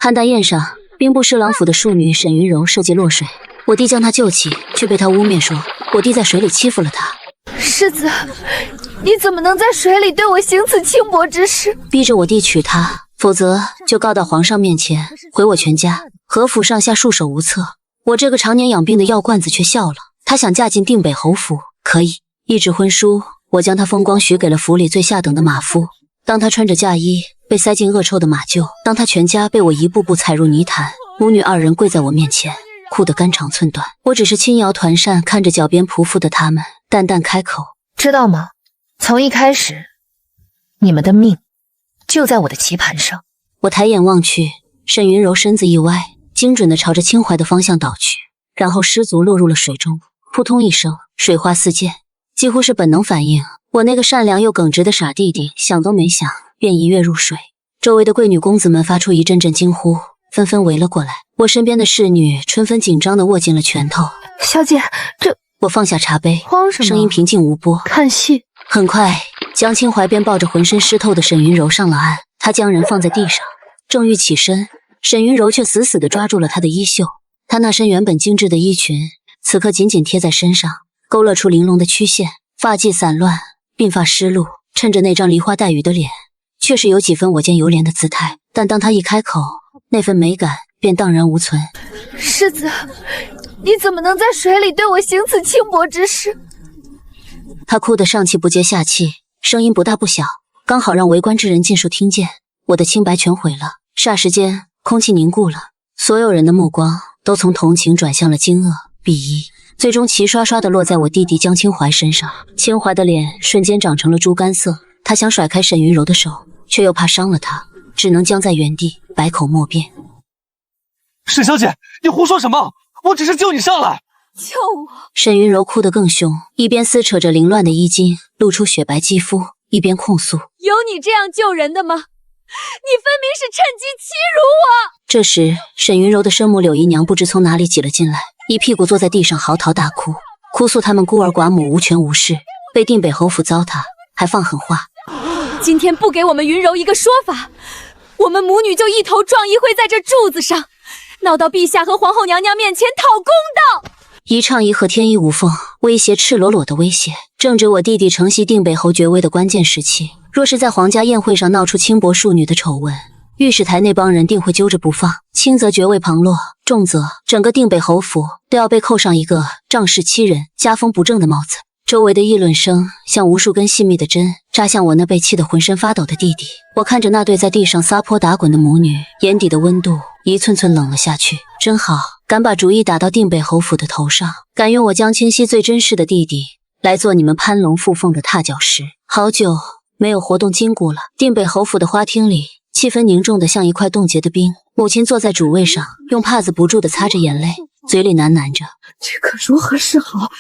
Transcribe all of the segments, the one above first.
邯郸宴上，兵部侍郎府的庶女沈云柔设计落水，我弟将她救起，却被她污蔑说我弟在水里欺负了她。世子，你怎么能在水里对我行此轻薄之事？逼着我弟娶她，否则就告到皇上面前，毁我全家。何府上下束手无策，我这个常年养病的药罐子却笑了。她想嫁进定北侯府，可以。一纸婚书，我将她风光许给了府里最下等的马夫。当她穿着嫁衣被塞进恶臭的马厩，当她全家被我一步步踩入泥潭，母女二人跪在我面前，哭得肝肠寸断。我只是轻摇团扇，看着脚边匍匐的他们，淡淡开口：知道吗？从一开始，你们的命就在我的棋盘上。我抬眼望去，沈云柔身子一歪，精准地朝着青淮的方向倒去，然后失足落入了水中，扑通一声，水花四溅。几乎是本能反应，我那个善良又耿直的傻弟弟想都没想，便一跃入水。周围的贵女公子们发出一阵阵惊呼，纷纷围了过来。我身边的侍女春芬紧张地握紧了拳头。小姐，这……我放下茶杯，慌什么？声音平静无波。看戏。很快，江清淮便抱着浑身湿透的沈云柔上了岸。他将人放在地上，正欲起身，沈云柔却死死地抓住了他的衣袖。他那身原本精致的衣裙，此刻紧紧贴在身上，勾勒出玲珑的曲线，发髻散乱，鬓发湿漉，衬着那张梨花带雨的脸，确实有几分我见犹怜的姿态。但当他一开口，那份美感便荡然无存。世子，你怎么能在水里对我行此轻薄之事？他哭得上气不接下气，声音不大不小，刚好让围观之人尽数听见。我的清白全毁了。霎时间，空气凝固了，所有人的目光都从同情转向了惊愕、鄙夷，最终齐刷刷地落在我弟弟江清淮身上。清淮的脸瞬间长成了猪肝色，他想甩开沈云柔的手，却又怕伤了她，只能僵在原地，百口莫辩。沈小姐，你胡说什么？我只是救你上来。救我！沈云柔哭得更凶，一边撕扯着凌乱的衣襟，露出雪白肌肤，一边控诉：有你这样救人的吗？你分明是趁机欺辱我！这时，沈云柔的生母柳姨娘不知从哪里挤了进来，一屁股坐在地上嚎啕大哭，哭诉他们孤儿寡母无权无势，被定北侯府糟蹋，还放狠话：今天不给我们云柔一个说法，我们母女就一头撞一会在这柱子上，闹到陛下和皇后娘娘面前讨公道。一唱一和，天衣无缝，威胁赤裸裸的威胁。正值我弟弟承袭定北侯爵位的关键时期，若是在皇家宴会上闹出轻薄庶女的丑闻，御史台那帮人定会揪着不放，轻则爵位旁落，重则整个定北侯府都要被扣上一个仗势欺人、家风不正的帽子。周围的议论声像无数根细密的针扎向我那被气得浑身发抖的弟弟。我看着那对在地上撒泼打滚的母女，眼底的温度一寸寸冷了下去。真好，敢把主意打到定北侯府的头上，敢用我江清溪最珍视的弟弟来做你们攀龙附凤的踏脚石。好久没有活动筋骨了。定北侯府的花厅里，气氛凝重得像一块冻结的冰。母亲坐在主位上，用帕子不住地擦着眼泪，嘴里喃喃着：这可如何是好？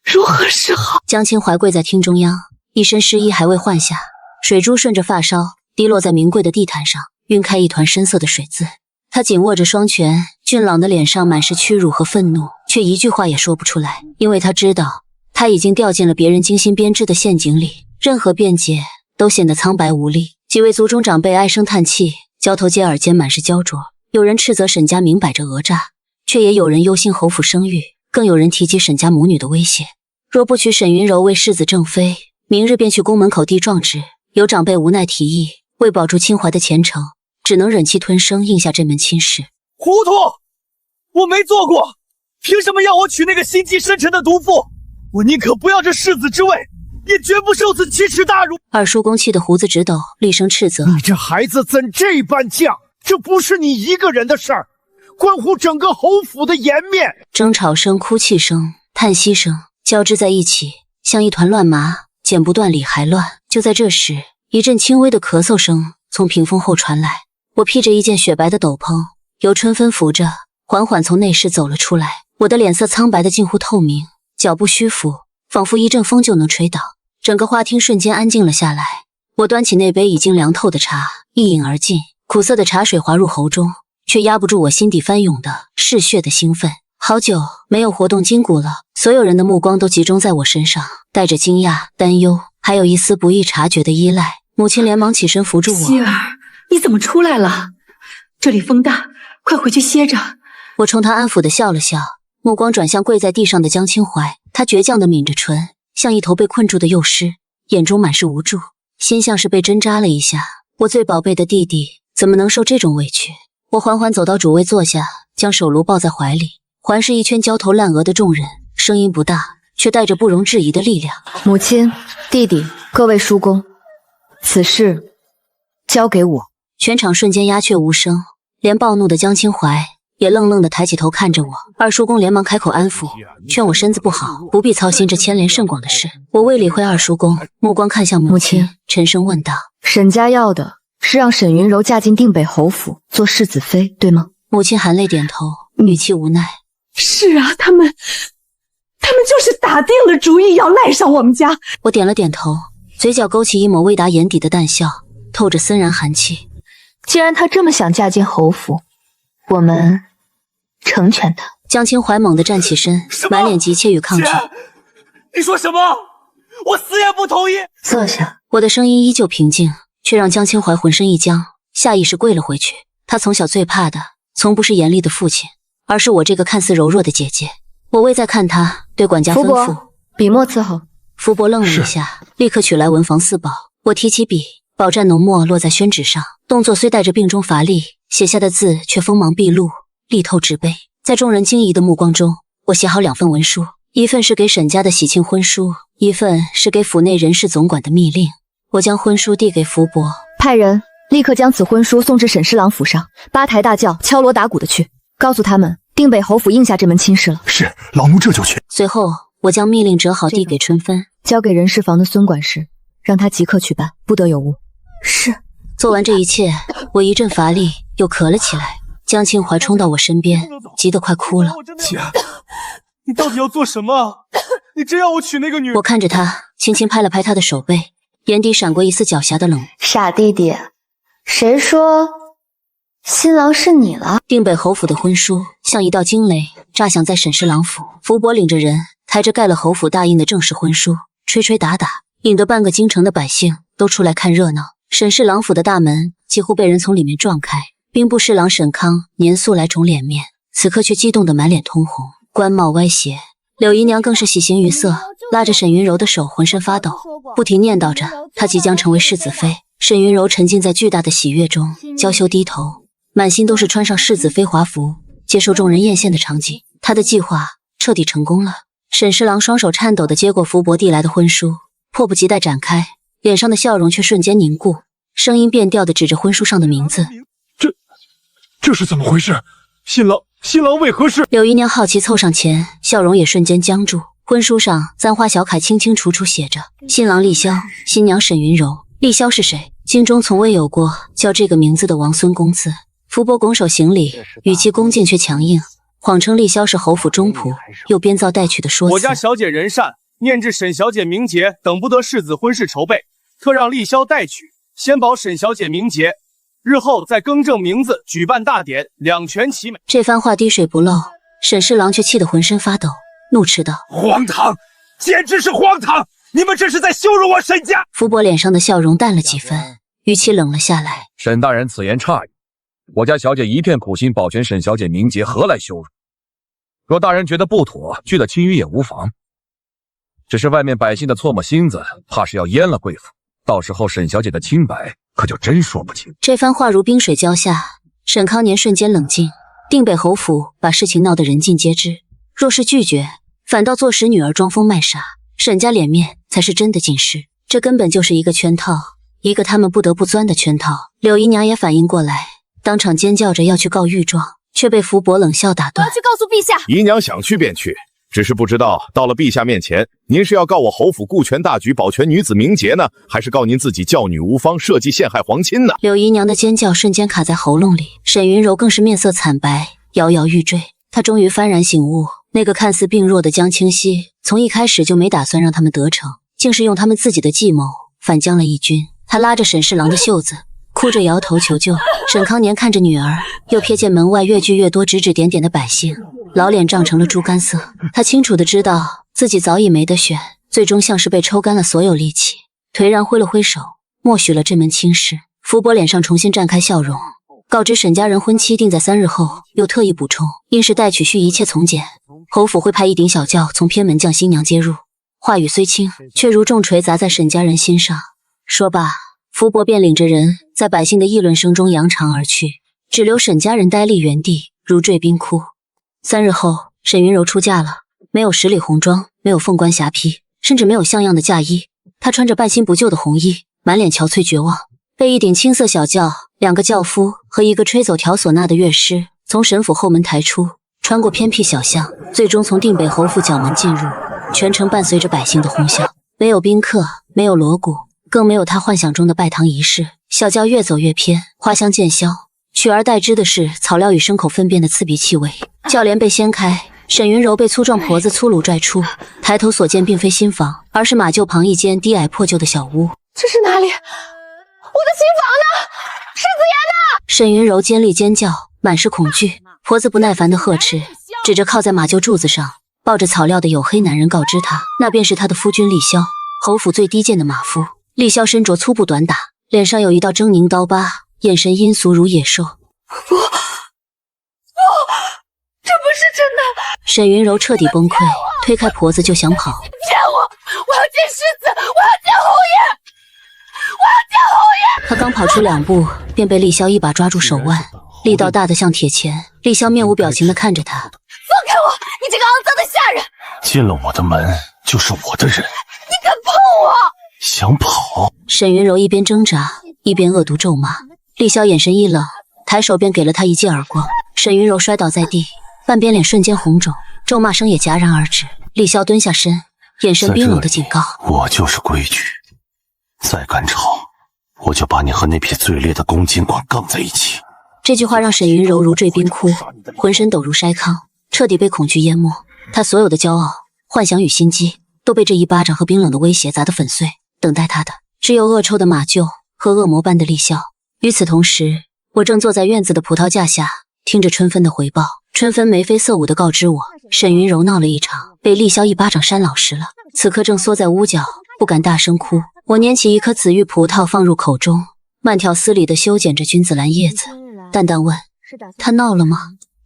如何是好？江清淮跪在厅中央，一身湿衣还未换下，水珠顺着发梢滴落在名贵的地毯上，晕开一团深色的水渍。他紧握着双拳，俊朗的脸上满是屈辱和愤怒，却一句话也说不出来，因为他知道他已经掉进了别人精心编织的陷阱里，任何辩解都显得苍白无力。几位族中长辈唉声叹气，交头接耳间满是焦灼。有人斥责沈家明摆着讹诈，却也有人忧心侯府声誉，更有人提及沈家母女的威胁。若不娶沈云柔为世子正妃，明日便去宫门口递状纸。有长辈无奈提议，为保住清淮的前程，只能忍气吞声应下这门亲事。糊涂！我没做过，凭什么要我娶那个心机深沉的毒妇？我宁可不要这世子之位，也绝不受此奇耻大辱！二叔公气得胡子直抖，厉声斥责：你这孩子怎这般犟？这不是你一个人的事儿，关乎整个侯府的颜面。争吵声、哭泣声、叹息声交织在一起，像一团乱麻，剪不断理还乱。就在这时，一阵轻微的咳嗽声从屏风后传来。我披着一件雪白的斗篷，由春芬扶着，缓缓从内室走了出来。我的脸色苍白的近乎透明，脚步虚浮，仿佛一阵风就能吹倒。整个花厅瞬间安静了下来。我端起那杯已经凉透的茶，一饮而尽。苦涩的茶水滑入喉中，却压不住我心底翻涌的嗜血的兴奋。好久没有活动筋骨了，所有人的目光都集中在我身上，带着惊讶、担忧，还有一丝不易察觉的依赖。母亲连忙起身扶住我：希儿，你怎么出来了？这里风大，快回去歇着。我冲他安抚地笑了笑，目光转向跪在地上的江清怀，他倔强地抿着唇，像一头被困住的幼狮，眼中满是无助，心像是被针扎了一下。我最宝贝的弟弟怎么能受这种委屈？我缓缓走到主位坐下，将手炉抱在怀里，环视一圈焦头烂额的众人，声音不大，却带着不容置疑的力量。母亲、弟弟、各位叔公，此事交给我。全场瞬间鸦雀无声，连暴怒的江清怀也愣愣地抬起头看着我。二叔公连忙开口安抚，劝我身子不好，不必操心这牵连甚广的事。我未理会二叔公，目光看向母亲，沉声问道：沈家要的是让沈云柔嫁进定北侯府做世子妃，对吗？母亲含泪点头，语气无奈：是啊，他们就是打定了主意要赖上我们家。我点了点头，嘴角勾起一抹未达眼底的淡笑，透着森然寒气。既然她这么想嫁进侯府，我们成全她。江清怀猛地站起身，满脸急切与抗拒。你说什么？我死也不同意。坐下。我的声音依旧平静，却让江清怀浑身一僵，下意识跪了回去。他从小最怕的从不是严厉的父亲，而是我这个看似柔弱的姐姐。我未再看他，对管家吩咐：笔墨伺候。福伯愣了一下，立刻取来文房四宝。我提起笔，饱蘸浓墨落在宣纸上，动作虽带着病中乏力，写下的字却锋芒毕露，力透纸碑。在众人惊疑的目光中，我写好2份文书，一份是给沈家的喜庆婚书，一份是给府内人事总管的密令。我将婚书递给福伯，派人立刻将此婚书送至沈侍郎府上，8抬大轿敲锣打鼓的去，告诉他们定北侯府应下这门亲事了。是，老奴这就去。随后我将密令折好递给春芬，交给人事房的孙管事，让他即刻去办，不得有误。是。做完这一切，我一阵乏力，又咳了起来。江清怀冲到我身边，急得快哭了。姐，你到底要做什么？你真要我娶那个女人？我看着他，轻轻拍了拍他的手背，眼底闪过一丝狡黠的冷。傻弟弟，谁说新郎是你了？定北侯府的婚书像一道惊雷炸响在沈侍郎府，福伯领着人抬着盖了侯府大印的正式婚书，吹吹打打，引得半个京城的百姓都出来看热闹。沈侍郎府的大门几乎被人从里面撞开，兵部侍郎沈康年素来肿脸面，此刻却激动得满脸通红，冠帽歪斜。柳姨娘更是喜形于色，拉着沈云柔的手浑身发抖，不停念叨着她即将成为世子妃。沈云柔沉浸在巨大的喜悦中，娇羞低头，满心都是穿上世子妃华服接受众人艳羡的场景。她的计划彻底成功了。沈侍郎双手颤抖地接过福伯递来的婚书，迫不及待展开，脸上的笑容却瞬间凝固，声音变调地指着婚书上的名字：这是怎么回事？新郎为何是？柳姨娘好奇凑上前，笑容也瞬间僵住。婚书上簪花小楷清清楚楚写着：新郎厉潇，新娘沈云柔。厉潇是谁？京中从未有过叫这个名字的王孙公子。福伯拱手行礼，语气恭敬却强硬，谎称厉潇是侯府中仆，又编造带去的说辞。我家小姐人善，念至沈小姐名节，等不得世子婚事筹备，特让厉潇代取，先保沈小姐名节，日后再更正名字，举办大典，两全其美。这番话滴水不漏，沈侍郎却气得浑身发抖，怒斥道：荒唐，简直是荒唐！你们这是在羞辱我沈家！福伯脸上的笑容淡了几分，语气冷了下来。沈大人此言差矣，我家小姐一片苦心保全沈小姐名节，何来羞辱？若大人觉得不妥，去了青鱼也无妨。只是外面百姓的唾沫星子，怕是要淹了贵府，到时候沈小姐的清白可就真说不清。这番话如冰水浇下，沈康年瞬间冷静。定北侯府把事情闹得人尽皆知，若是拒绝，反倒坐实女儿装疯卖傻，沈家脸面才是真的尽失。这根本就是一个圈套，一个他们不得不钻的圈套。柳姨娘也反应过来，当场尖叫着要去告御状，却被福伯冷笑打断。我要去告诉陛下。姨娘想去便去，只是不知道到了陛下面前，您是要告我侯府顾全大局，保全女子名节呢，还是告您自己教女无方，设计陷害皇亲呢？柳姨娘的尖叫瞬间卡在喉咙里，沈云柔更是面色惨白，摇摇欲坠。她终于幡然醒悟，那个看似病弱的江清溪，从一开始就没打算让他们得逞，竟是用他们自己的计谋反将了一军。她拉着沈侍郎的袖子，哭着摇头求救。沈康年看着女儿，又瞥见门外越聚越多指指点点的百姓，老脸涨成了猪肝色。他清楚地知道自己早已没得选，最终像是被抽干了所有力气，颓然挥了挥手，默许了这门亲事。福伯脸上重新绽开笑容，告知沈家人婚期定在3日后，又特意补充，因是待娶需一切从简，侯府会派一顶小轿从偏门将新娘接入。话语虽轻，却如重锤砸在沈家人心上。说罢，福伯便领着人在百姓的议论声中扬长而去，只留沈家人呆立原地，如坠冰窟。3日后，沈云柔出嫁了，没有10里红妆，没有凤冠霞帔，甚至没有像样的嫁衣。她穿着半新不旧的红衣，满脸憔悴绝望，被一顶青色小轿、2个轿夫和一个吹走条唢呐的乐师从沈府后门抬出，穿过偏僻小巷，最终从定北侯府角门进入。全程伴随着百姓的哄笑，没有宾客，没有锣鼓，更没有他幻想中的拜堂仪式。小轿越走越偏，花香渐消，取而代之的是草料与牲口粪便的刺鼻气味。轿帘被掀开，沈云柔被粗壮婆子粗鲁拽出，抬头所见并非新房，而是马厩旁一间低矮破旧的小屋。这是哪里？我的新房呢？世子爷呢？沈云柔尖利尖叫，满是恐惧。婆子不耐烦地呵斥，指着靠在马厩柱子上抱着草料的黝黑男人，告知他，那便是他的夫君厉萧，侯府最低贱的马夫。厉萧身着粗布短打，脸上有一道狰狞刀疤，眼神阴俗如野兽。不，这不是真的！沈云柔彻底崩溃，推开婆子就想跑。见我！我要见世子！我要见侯爷！我要见侯爷！他刚跑出2步，便被厉萧一把抓住手腕，力道大得像铁钳。厉萧面无表情地看着他。放开我！你这个肮脏的下人！进了我的门就是我的人。你敢碰我！想跑？沈云柔一边挣扎，一边恶毒咒骂。厉萧眼神一冷，抬手便给了他一记耳光。沈云柔摔倒在地，半边脸瞬间红肿，咒骂声也戛然而止。厉萧蹲下身，眼神冰冷的警告：我就是规矩，再敢吵，我就把你和那匹最烈的公金冠杠在一起。这句话让沈云柔如坠冰窟，浑身抖如筛糠，彻底被恐惧淹没。她所有的骄傲、幻想与心机都被这一巴掌和冰冷的威胁砸得粉碎。等待她的只有恶臭的马厩和恶魔般的厉笑。与此同时，我正坐在院子的葡萄架下，听着春分的回报。春分眉飞色舞地告知我，沈云柔闹了一场，被厉萧一巴掌扇老实了。此刻正缩在屋角，不敢大声哭。我拈起一颗紫玉葡萄放入口中，慢条斯理地修剪着君子兰叶子，淡淡问：他闹了吗？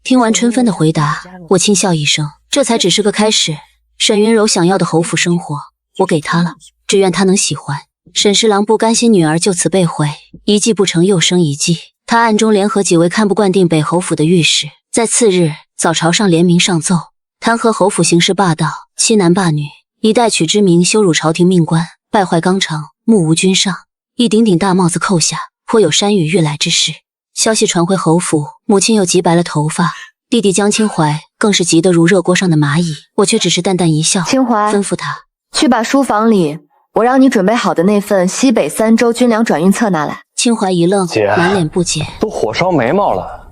听完春分的回答，我轻笑一声，这才只是个开始。沈云柔想要的侯府生活，我给她了，只愿她能喜欢。沈侍郎不甘心女儿就此被毁，一计不成又生一计，他暗中联合几位看不惯定北侯府的御史，在次日早朝上联名上奏，弹劾侯府行事霸道，欺男霸女，以代取之名羞辱朝廷命官，败坏纲常，目无君上，一顶顶大帽子扣下，颇有山雨欲来之势。消息传回侯府，母亲又急白了头发，弟弟江清怀更是急得如热锅上的蚂蚁。我却只是淡淡一笑，清怀吩咐他去把书房里我让你准备好的那份西北3州军粮转运册拿来。清怀一愣，满脸不解，都火烧眉毛了，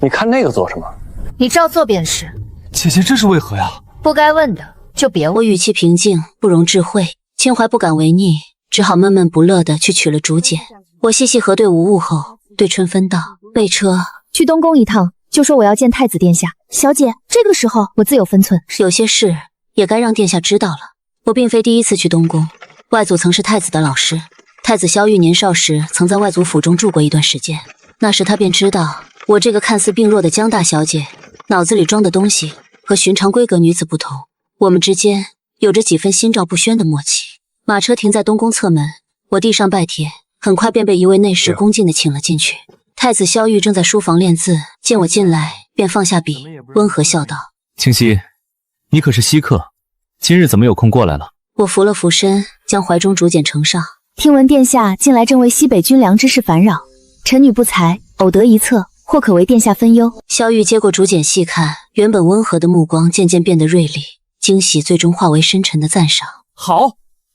你看那个做什么？你照做便是。姐姐这是为何呀？不该问的就别问。我语气平静，不容置喙。清怀不敢违逆，只好闷闷不乐地去取了竹简。我细细核对无误后，对春分道：备车去东宫一趟，就说我要见太子殿下。小姐，这个时候我自有分寸，有些事也该让殿下知道了。我并非第一次去东宫，外祖曾是太子的老师。太子萧玉年少时曾在外祖府中住过一段时间，那时他便知道我这个看似病弱的江大小姐脑子里装的东西和寻常闺阁女子不同，我们之间有着几分心照不宣的默契。马车停在东宫侧门，我递上拜帖，很快便被一位内侍恭敬地请了进去。太子萧玉正在书房练字，见我进来便放下笔，温和笑道：清溪，你可是稀客，今日怎么有空过来了？我扶了扶身，将怀中竹简呈上。听闻殿下近来正为西北军粮之事烦扰，臣女不才，偶得一册，或可为殿下分忧。萧玉接过竹简细看，原本温和的目光渐渐变得锐利，惊喜最终化为深沉的赞赏。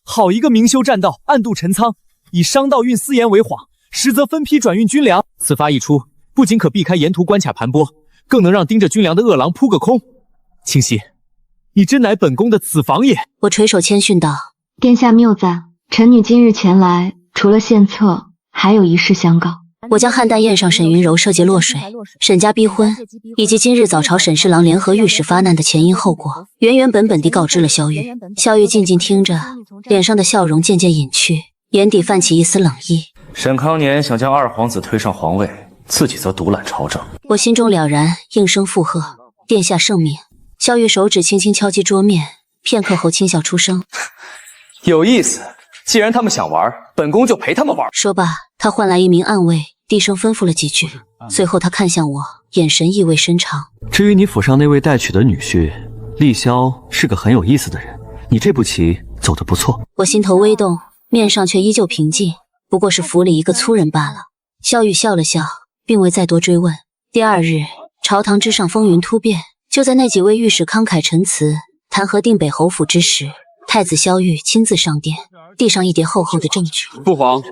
好一个明修栈道，暗度陈仓，以商道运私盐为谎，实则分批转运军粮。此法一出，不仅可避开沿途关卡盘剥，更能让盯着军粮的恶狼扑个空。清溪，你真乃本宫的此房也。我垂手谦逊道：殿下谬赞，臣女今日前来，除了献策，还有一事相告。我将汉代宴上沈云柔设计落水，沈家逼婚，以及今日早朝沈侍郎联合御史发难的前因后果，原本地告知了萧玉。萧玉静静听着，脸上的笑容渐渐隐去，眼底泛起一丝冷意。沈康年想将二皇子推上皇位，自己则独揽朝政。我心中了然，应声附和：“殿下圣命。”萧玉手指轻轻敲击桌面，片刻后轻笑出声：“有意思。既然他们想玩，本宫就陪他们玩。”说罢，他唤来一名暗卫，低声吩咐了几句，随后他看向我，眼神意味深长：“至于你府上那位待娶的女婿，厉萧是个很有意思的人，你这步棋走得不错。”我心头微动，面上却依旧平静，不过是府里一个粗人罢了。萧玉笑了笑，并未再多追问。第二日，朝堂之上风云突变。就在那几位御史慷慨陈词弹劾定北侯府之时，太子萧玉亲自上殿，递上一叠厚厚的证据。父皇，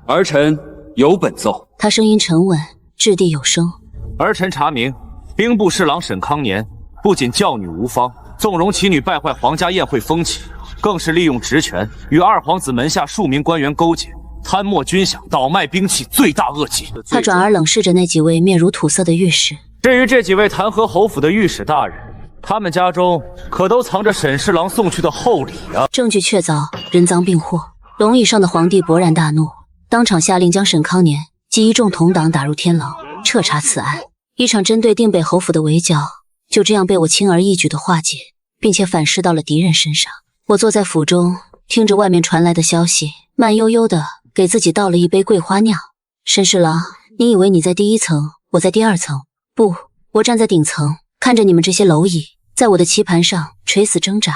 儿臣有本奏。他声音沉稳，掷地有声。儿臣查明，兵部侍郎沈康年不仅教女无方，纵容其女败坏皇家宴会风气，更是利用职权与二皇子门下数名官员勾结，贪墨军饷，倒卖兵器，罪大恶极。他转而冷视着那几位面如土色的御史。至于这几位弹劾侯府的御史大人，他们家中可都藏着沈侍郎送去的厚礼啊！证据确凿，人赃并获。龙椅上的皇帝勃然大怒，当场下令将沈康年及一众同党打入天牢，彻查此案。一场针对定北侯府的围剿，就这样被我轻而易举地化解，并且反噬到了敌人身上。我坐在府中，听着外面传来的消息，慢悠悠地给自己倒了一杯桂花酿。沈侍郎，你以为你在第一层，我在第二层？不，我站在顶层，看着你们这些蝼蚁在我的棋盘上垂死挣扎。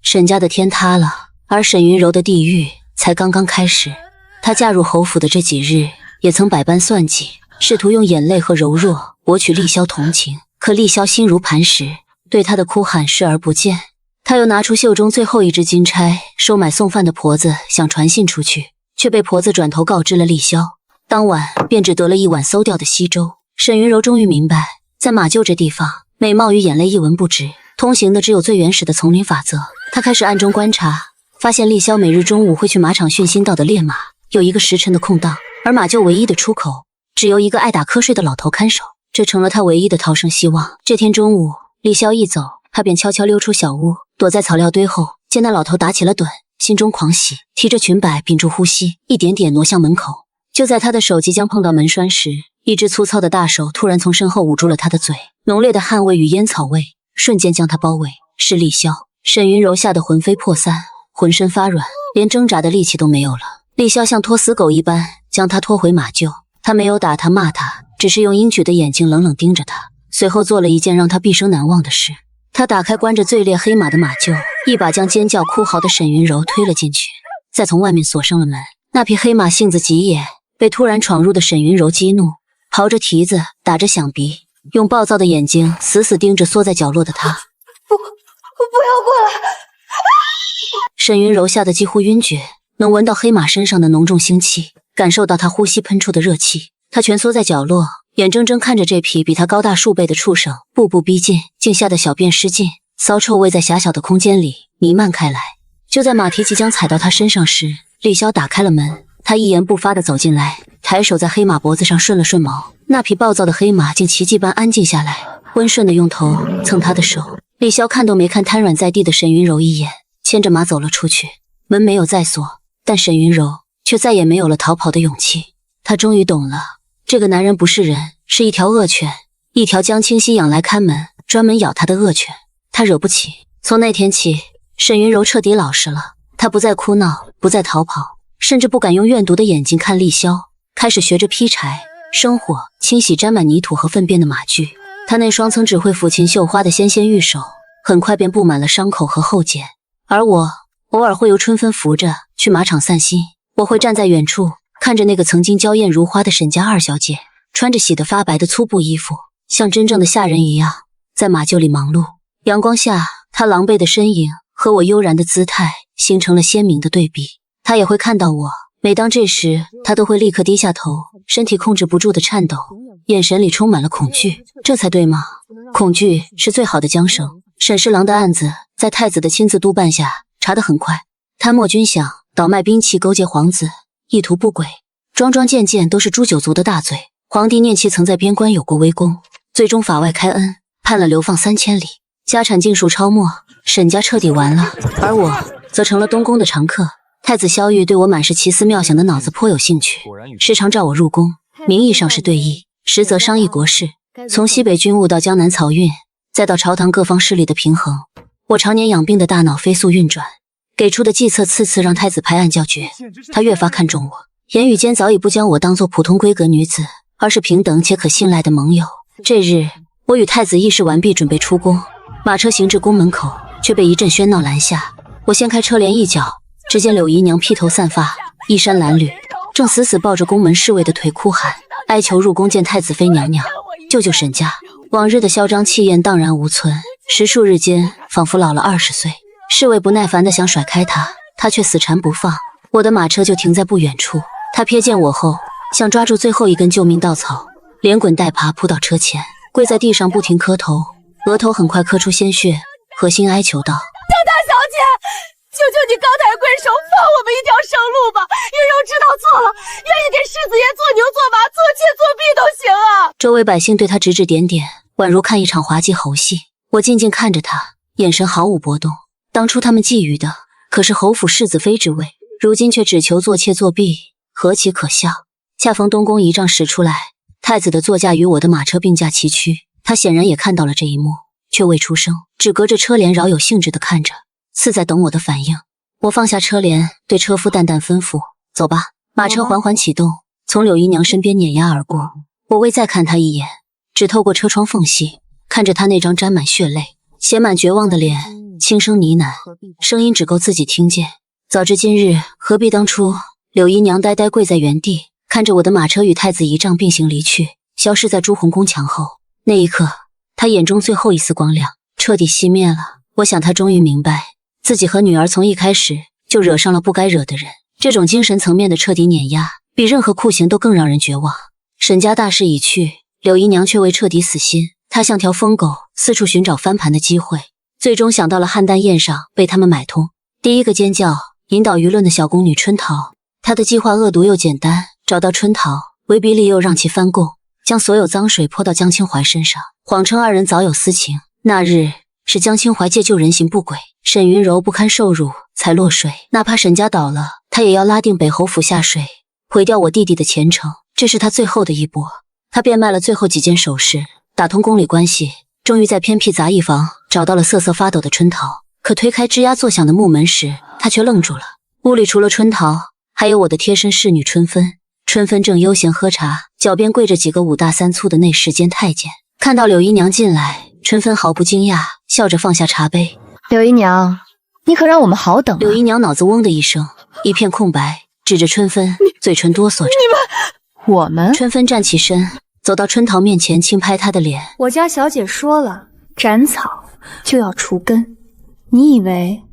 沈家的天塌了，而沈云柔的地狱才刚刚开始。她嫁入侯府的这几日，也曾百般算计，试图用眼泪和柔弱博取厉萧同情。可厉萧心如磐石，对她的哭喊视而不见。他又拿出袖中最后一支金钗，收买送饭的婆子想传信出去，却被婆子转头告知了厉萧。当晚便只得了一碗馊掉的稀粥。沈云柔终于明白，在马厩这地方，美貌与眼泪一文不值，通行的只有最原始的丛林法则。他开始暗中观察，发现厉萧每日中午会去马场训新到的烈马有一个时辰的空档，而马厩唯一的出口只由一个爱打瞌睡的老头看守，这成了他唯一的逃生希望。这天中午，厉萧一走，他便悄悄溜出小屋，躲在草料堆后，见那老头打起了盹，心中狂喜，提着裙摆屏住呼吸，一点点挪向门口。就在他的手即将碰到门栓时，一只粗糙的大手突然从身后捂住了他的嘴，浓烈的汗味与烟草味瞬间将他包围。是厉萧。沈云柔吓得魂飞魄散，浑身发软，连挣扎的力气都没有了。厉萧像拖死狗一般将他拖回马厩，他没有打他骂他，只是用鹰曲的眼睛冷冷盯着他，随后做了一件让他毕生难忘的事。他打开关着最烈黑马的马厩，一把将尖叫哭嚎的沈云柔推了进去，再从外面锁上了门。那匹黑马性子急也，被突然闯入的沈云柔激怒，刨着蹄子，打着响鼻，用暴躁的眼睛死死盯着缩在角落的他。不要过来！沈云柔吓得几乎晕厥，能闻到黑马身上的浓重腥气，感受到他呼吸喷出的热气。他蜷缩在角落，眼睁睁看着这匹比他高大数倍的畜生步步逼近，竟吓得小便失禁，骚臭味在狭小的空间里弥漫开来。就在马蹄即将踩到他身上时，厉萧打开了门，他一言不发地走进来，抬手在黑马脖子上顺了顺毛，那匹暴躁的黑马竟奇迹般安静下来，温顺地用头蹭他的手。厉萧看都没看瘫软在地的沈云柔一眼，牵着马走了出去。门没有再锁，但沈云柔却再也没有了逃跑的勇气。他终于懂了，这个男人不是人，是一条恶犬，一条将清溪养来看门，专门咬他的恶犬。他惹不起。从那天起，沈云柔彻底老实了，他不再哭闹，不再逃跑，甚至不敢用怨毒的眼睛看厉萧，开始学着劈柴、生火、清洗沾满泥土和粪便的马具。他那双曾只会抚琴绣花的纤纤玉手，很快便布满了伤口和厚茧。而我偶尔会由春分扶着去马场散心，我会站在远处看着那个曾经娇艳如花的沈家二小姐，穿着洗得发白的粗布衣服，像真正的下人一样在马厩里忙碌。阳光下，她狼狈的身影和我悠然的姿态形成了鲜明的对比。她也会看到我，每当这时，她都会立刻低下头，身体控制不住的颤抖，眼神里充满了恐惧。这才对吗？恐惧是最好的缰绳。沈侍郎的案子在太子的亲自督办下查得很快，贪墨军饷、倒卖兵器、勾结皇子，意图不轨，桩桩件件都是诛九族的大罪。皇帝念其曾在边关有过微功，最终法外开恩，判了流放3000里，家产尽数抄没，沈家彻底完了。而我则成了东宫的常客。太子萧玉对我满是奇思妙想的脑子颇有兴趣，时常召我入宫，名义上是对弈，实则商议国事，从西北军务到江南漕运，再到朝堂各方势力的平衡，我常年养病的大脑飞速运转，给出的计策次次让太子拍案叫绝。他越发看重我，言语间早已不将我当作普通闺阁女子，而是平等且可信赖的盟友。这日，我与太子议事完毕，准备出宫，马车行至宫门口，却被一阵喧闹拦下。我掀开车帘一角，只见柳姨娘披头散发，衣衫褴褛，正死死抱着宫门侍卫的腿哭喊，哀求入宫见太子妃娘娘，救救沈家。往日的嚣张气焰荡然无存，十数日间仿佛老了20岁。侍卫不耐烦地想甩开他，他却死缠不放。我的马车就停在不远处，他瞥见我后，想抓住最后一根救命稻草，连滚带爬扑到车前，跪在地上不停磕头，额头很快磕出鲜血，核心哀求道：大小姐，求求你高抬贵手，放我们一条生路吧！云柔知道错了，愿意给世子爷做牛做马做妾做婢都行啊！周围百姓对他指指点点，宛如看一场滑稽猴戏。我静静看着他，眼神毫无波动。当初他们觊觎的可是侯府世子妃之位，如今却只求做妾做婢，何其可笑！恰逢东宫仪仗使出来，太子的座驾与我的马车并驾齐驱，他显然也看到了这一幕，却未出声，只隔着车帘饶有兴致地看着，似在等我的反应。我放下车帘，对车夫淡淡吩咐：走吧。马车缓缓启动，从柳姨娘身边碾压而过。我未再看她一眼，只透过车窗缝隙看着她那张沾满血泪、写满绝望的脸，轻声呢喃，声音只够自己听见。早知今日，何必当初？柳姨娘呆呆跪在原地，看着我的马车与太子仪仗并行离去，消失在朱红宫墙后。那一刻，她眼中最后一丝光亮彻底熄灭了。我想她终于明白，自己和女儿从一开始就惹上了不该惹的人。这种精神层面的彻底碾压，比任何酷刑都更让人绝望。沈家大势已去，柳姨娘却未彻底死心。她像条疯狗，四处寻找翻盘的机会，最终想到了邯郸宴上被他们买通。第一个尖叫引导舆论的小宫女春桃，她的计划恶毒又简单，找到春桃，威逼利诱让其翻供，将所有脏水泼到江清怀身上，谎称二人早有私情。那日是江清怀借救人行不轨，沈云柔不堪受辱才落水，哪怕沈家倒了，他也要拉定北侯府下水，毁掉我弟弟的前程。这是他最后的一搏。他变卖了最后几件首饰，打通宫里关系，终于在偏僻杂役房找到了瑟瑟发抖的春桃。可推开吱呀作响的木门时，他却愣住了。屋里除了春桃，还有我的贴身侍女春芬。春芬正悠闲喝茶，脚边跪着几个5大3粗的内侍监太监。看到柳姨娘进来，春芬毫不惊讶，笑着放下茶杯。柳姨娘，你可让我们好等啊。柳姨娘脑子嗡的一声，一片空白，指着春芬，嘴唇哆嗦着。我们？春芬站起身，走到春桃面前，轻拍她的脸。我家小姐说了，斩草就要除根。你以为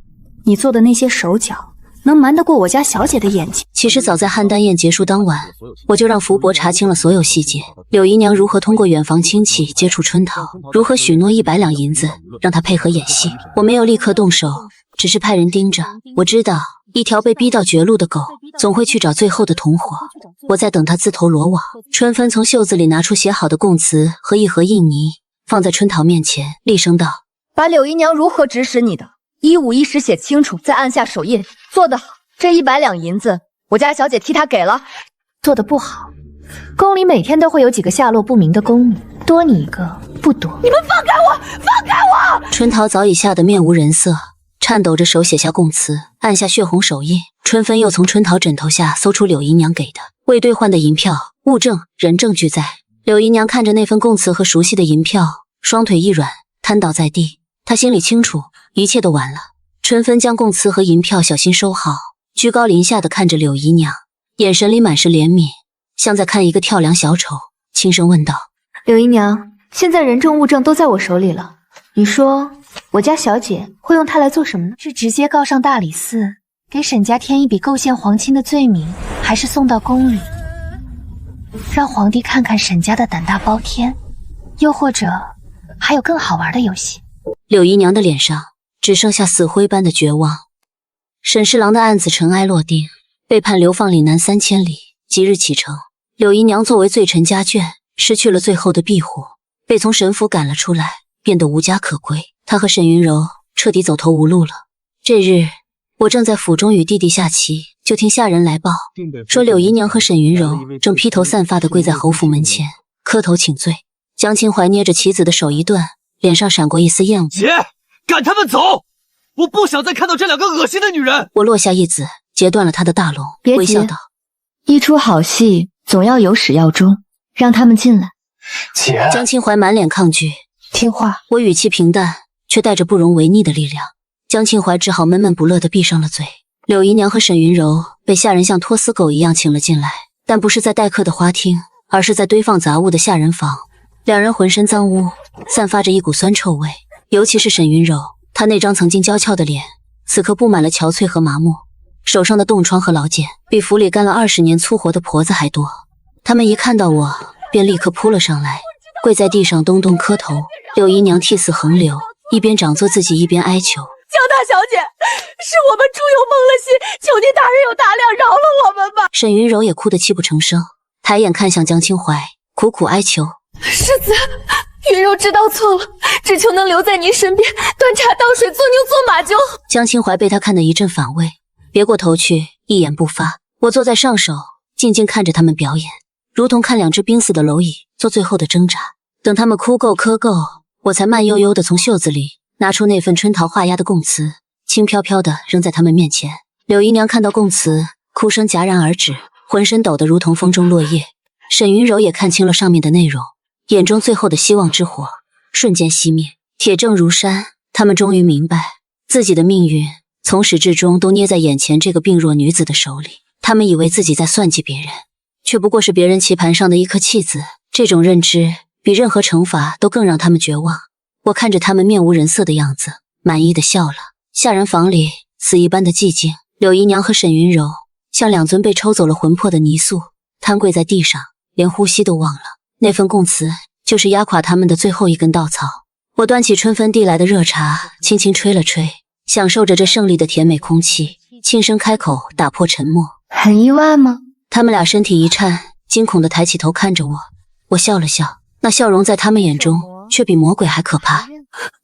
你做的那些手脚能瞒得过我家小姐的眼睛？其实早在邯郸宴结束当晚，我就让福伯查清了所有细节。柳姨娘如何通过远房亲戚接触春桃，如何许诺100两银子让她配合演戏。我没有立刻动手，只是派人盯着。我知道一条被逼到绝路的狗总会去找最后的同伙，我在等她自投罗网。春芬从袖子里拿出写好的供词和一盒印泥，放在春桃面前，厉声道：把柳姨娘如何指使你的，1五1十写清楚，再按下手印。做得好，这100两银子我家小姐替她给了。做得不好，宫里每天都会有几个下落不明的宫女，多你一个不多。你们放开我，放开我！春桃早已吓得面无人色，颤抖着手写下供词，按下血红手印。春芬又从春桃枕头下搜出柳姨娘给的未兑换的银票，物证、人证俱在。柳姨娘看着那份供词和熟悉的银票，双腿一软，瘫倒在地。她心里清楚，一切都完了。春芬将供词和银票小心收好，居高临下的看着柳姨娘，眼神里满是怜悯，像在看一个跳梁小丑，轻声问道：柳姨娘，现在人证物证都在我手里了，你说我家小姐会用它来做什么呢？是直接告上大理寺，给沈家添一笔构陷皇亲的罪名，还是送到宫里，让皇帝看看沈家的胆大包天？又或者还有更好玩的游戏？柳姨娘的脸上只剩下死灰般的绝望。沈侍郎的案子尘埃落定，被判流放岭南3000里，即日启程。柳姨娘作为罪臣家眷，失去了最后的庇护，被从沈府赶了出来，变得无家可归。她和沈云柔彻底走投无路了。这日，我正在府中与弟弟下棋，就听下人来报，说柳姨娘和沈云柔正披头散发地跪在侯府门前，磕头请罪。江清怀捏着棋子的手一顿，脸上闪过一丝厌恶。姐，赶他们走！我不想再看到这两个恶心的女人。我落下一子，截断了他的大龙，微笑道：“一出好戏总要有始要终，让他们进来。”姐，江清怀满脸抗拒，听话。我语气平淡，却带着不容违逆的力量。江清怀只好闷闷不乐地闭上了嘴。柳姨娘和沈云柔被下人像拖死狗一样请了进来，但不是在待客的花厅，而是在堆放杂物的下人房。两人浑身脏污，散发着一股酸臭味，尤其是沈云柔，她那张曾经娇俏的脸，此刻布满了憔悴和麻木，手上的冻疮和老茧比府里干了20年粗活的婆子还多。他们一看到我，便立刻扑了上来，跪在地上咚咚磕头。柳姨娘涕泗横流，一边掌作自己，一边哀求：“江大小姐，是我们猪油蒙了心，求您大人有大量，饶了我们吧！”沈云柔也哭得泣不成声，抬眼看向江清怀，苦苦哀求：“世子，云柔知道错了，只求能留在您身边，端茶倒水，做牛做马就好。”江清怀被他看得一阵反胃，别过头去，一言不发。我坐在上首，静静看着他们表演，如同看两只濒死的蝼蚁做最后的挣扎。等他们哭够磕够，我才慢悠悠地从袖子里拿出那份春桃画押的供词，轻飘飘地扔在他们面前。柳姨娘看到供词，哭声戛然而止，浑身抖得如同风中落叶。沈云柔也看清了上面的内容，眼中最后的希望之火瞬间熄灭。铁证如山，他们终于明白，自己的命运从始至终都捏在眼前这个病弱女子的手里。他们以为自己在算计别人，却不过是别人棋盘上的一颗弃子。这种认知比任何惩罚都更让他们绝望。我看着他们面无人色的样子，满意的笑了。下人房里死一般的寂静，柳姨娘和沈云柔像两尊被抽走了魂魄的泥塑，瘫跪在地上，连呼吸都忘了。那份供词就是压垮他们的最后一根稻草。我端起春分递来的热茶，轻轻吹了吹，享受着这胜利的甜美空气，轻声开口打破沉默：“很意外吗？”他们俩身体一颤，惊恐地抬起头看着我。我笑了笑，那笑容在他们眼中却比魔鬼还可怕。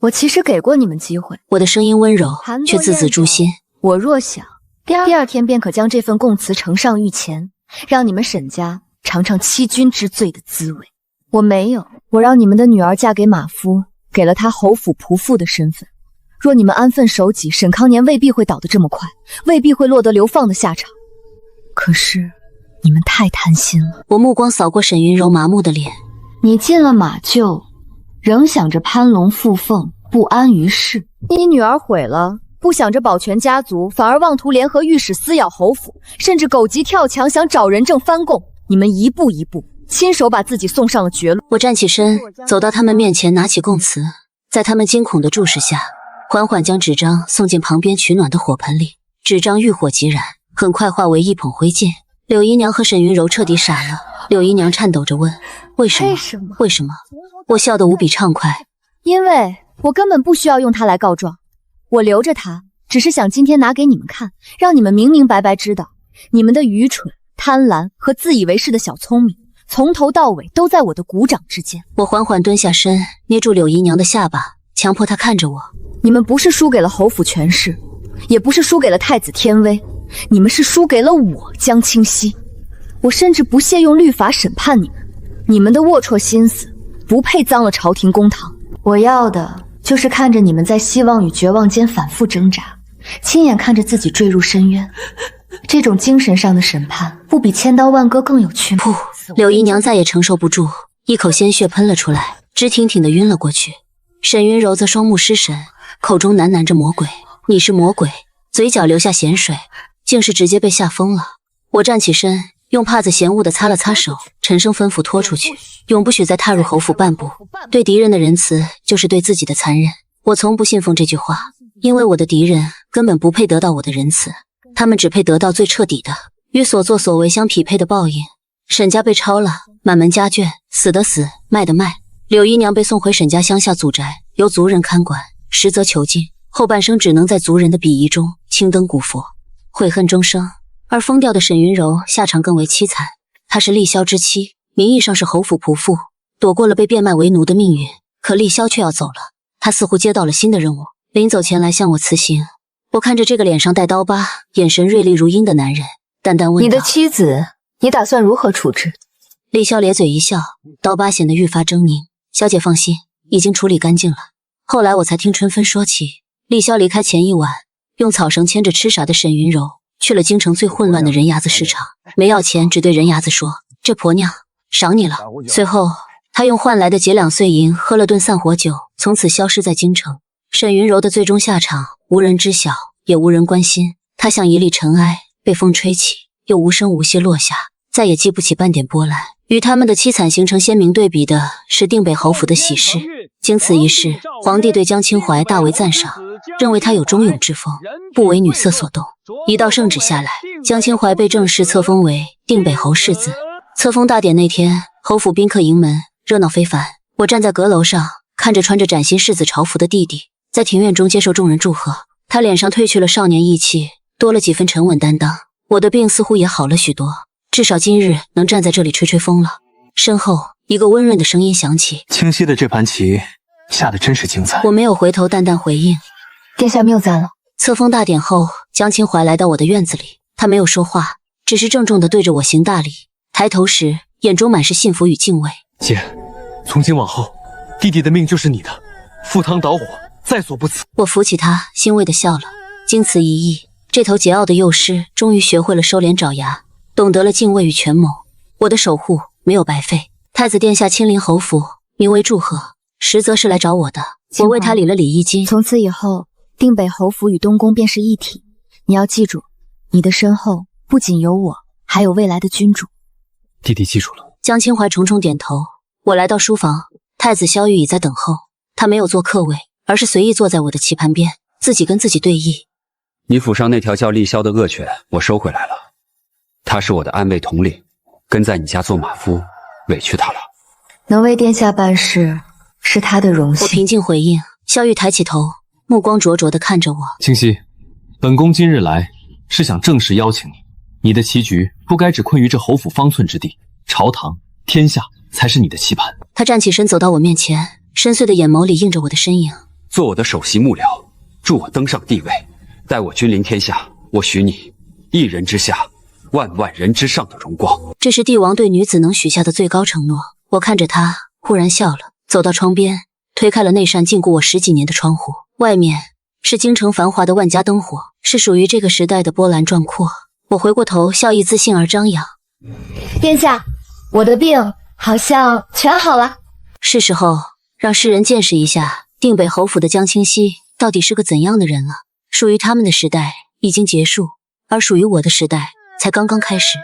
我其实给过你们机会，我的声音温柔，却字字诛心。我若想，第二天便可将这份供词呈上御前，让你们沈家尝尝欺君之罪的滋味。我没有，我让你们的女儿嫁给马夫，给了他侯府仆妇的身份。若你们安分守己，沈康年未必会倒得这么快，未必会落得流放的下场。可是你们太贪心了。我目光扫过沈云柔麻木的脸。你进了马厩，仍想着攀龙附凤，不安于世。你女儿毁了，不想着保全家族，反而妄图联合御史撕咬侯府，甚至狗急跳墙想找人证翻供。你们一步一步，亲手把自己送上了绝路。我站起身，走到他们面前，拿起供词，在他们惊恐的注视下，缓缓将纸张送进旁边取暖的火盆里。纸张遇火即燃，很快化为一捧灰烬。柳姨娘和沈云柔彻底傻了。柳姨娘颤抖着问：“为什么？为什么？”我笑得无比畅快。因为我根本不需要用它来告状，我留着它，只是想今天拿给你们看，让你们明明白白知道，你们的愚蠢、贪婪和自以为是的小聪明，从头到尾都在我的股掌之间。我缓缓蹲下身，捏住柳姨娘的下巴，强迫她看着我。你们不是输给了侯府权势，也不是输给了太子天威，你们是输给了我江清溪。我甚至不屑用律法审判你们，你们的龌龊心思不配脏了朝廷公堂。我要的就是看着你们在希望与绝望间反复挣扎，亲眼看着自己坠入深渊。这种精神上的审判，不比千刀万割更有趣吗？噗！柳姨娘再也承受不住，一口鲜血喷了出来，直挺挺地晕了过去。沈云柔则双目失神，口中喃喃着魔鬼，你是魔鬼，嘴角流下咸水，竟是直接被吓疯了。我站起身，用帕子嫌恶地擦了擦手，沉声吩咐拖出去，永不许再踏入侯府半步。对敌人的仁慈，就是对自己的残忍。我从不信奉这句话，因为我的敌人根本不配得到我的仁慈，他们只配得到最彻底的、与所作所为相匹配的报应。沈家被抄了，满门家眷，死的死，卖的卖。柳姨娘被送回沈家乡下祖宅，由族人看管，实则囚禁，后半生只能在族人的鄙夷中青灯古佛，悔恨终生。而疯掉的沈云柔下场更为凄惨，她是厉霄之妻，名义上是侯府仆妇，躲过了被变卖为奴的命运。可厉霄却要走了，他似乎接到了新的任务，临走前来向我辞行。我看着这个脸上带刀疤、眼神锐利如鹰的男人，淡淡问道：“你的妻子，你打算如何处置？”厉潇咧嘴一笑，刀疤显得愈发狰狞。小姐放心，已经处理干净了。后来我才听春芬说起，厉潇离开前一晚，用草绳牵着痴傻的沈云柔去了京城最混乱的人牙子市场，没要钱，只对人牙子说：“这婆娘赏你了。”随后他用换来的几两碎银喝了顿散伙酒，从此消失在京城。沈云柔的最终下场无人知晓，也无人关心。她像一粒尘埃，被风吹起，又无声无息落下，再也激不起半点波澜。与他们的凄惨形成鲜明对比的是定北侯府的喜事。经此一事，皇帝对江清怀大为赞赏，认为他有忠勇之风，不为女色所动。一道圣旨下来，江清怀被正式册封为定北侯世子。册封大典那天，侯府宾客迎门，热闹非凡。我站在阁楼上，看着穿着崭新世子朝服的弟弟在庭院中接受众人祝贺，他脸上褪去了少年意气，多了几分沉稳担当。我的病似乎也好了许多，至少今日能站在这里吹吹风了。身后一个温润的声音响起：“清晰的这盘棋下得真是精彩。”我没有回头，淡淡回应：“殿下谬赞了。”册封大典后，江清怀来到我的院子里，他没有说话，只是郑重地对着我行大礼。抬头时，眼中满是幸福与敬畏。“姐，从今往后，弟弟的命就是你的，赴汤蹈火，在所不辞。”我扶起他，欣慰地笑了。经此一役，这头桀骜的幼狮终于学会了收敛爪牙，懂得了敬畏与权谋。我的守护没有白费。太子殿下亲临侯府，名为祝贺，实则是来找我的。我为他理了理衣襟。从此以后，定北侯府与东宫便是一体。你要记住，你的身后不仅有我，还有未来的君主。弟弟记住了。江清怀重重点头。我来到书房，太子萧玉已在等候。他没有坐客位，而是随意坐在我的棋盘边，自己跟自己对弈。你府上那条叫厉潇的恶犬，我收回来了。他是我的暗卫统领，跟在你家做马夫，委屈他了。能为殿下办事，是他的荣幸。我平静回应。萧玉抬起头，目光灼灼地看着我。清溪，本宫今日来是想正式邀请你。你的棋局不该只困于这侯府方寸之地，朝堂、天下才是你的棋盘。他站起身走到我面前，深邃的眼眸里映着我的身影。做我的首席幕僚，助我登上帝位，待我君临天下，我许你一人之下，万万人之上的荣光。这是帝王对女子能许下的最高承诺。我看着他，忽然笑了，走到窗边，推开了那扇禁锢我10几年的窗户。外面是京城繁华的万家灯火，是属于这个时代的波澜壮阔。我回过头，笑意自信而张扬。殿下，我的病好像全好了。是时候让世人见识一下定北侯府的江清溪到底是个怎样的人了。属于他们的时代已经结束，而属于我的时代才刚刚开始。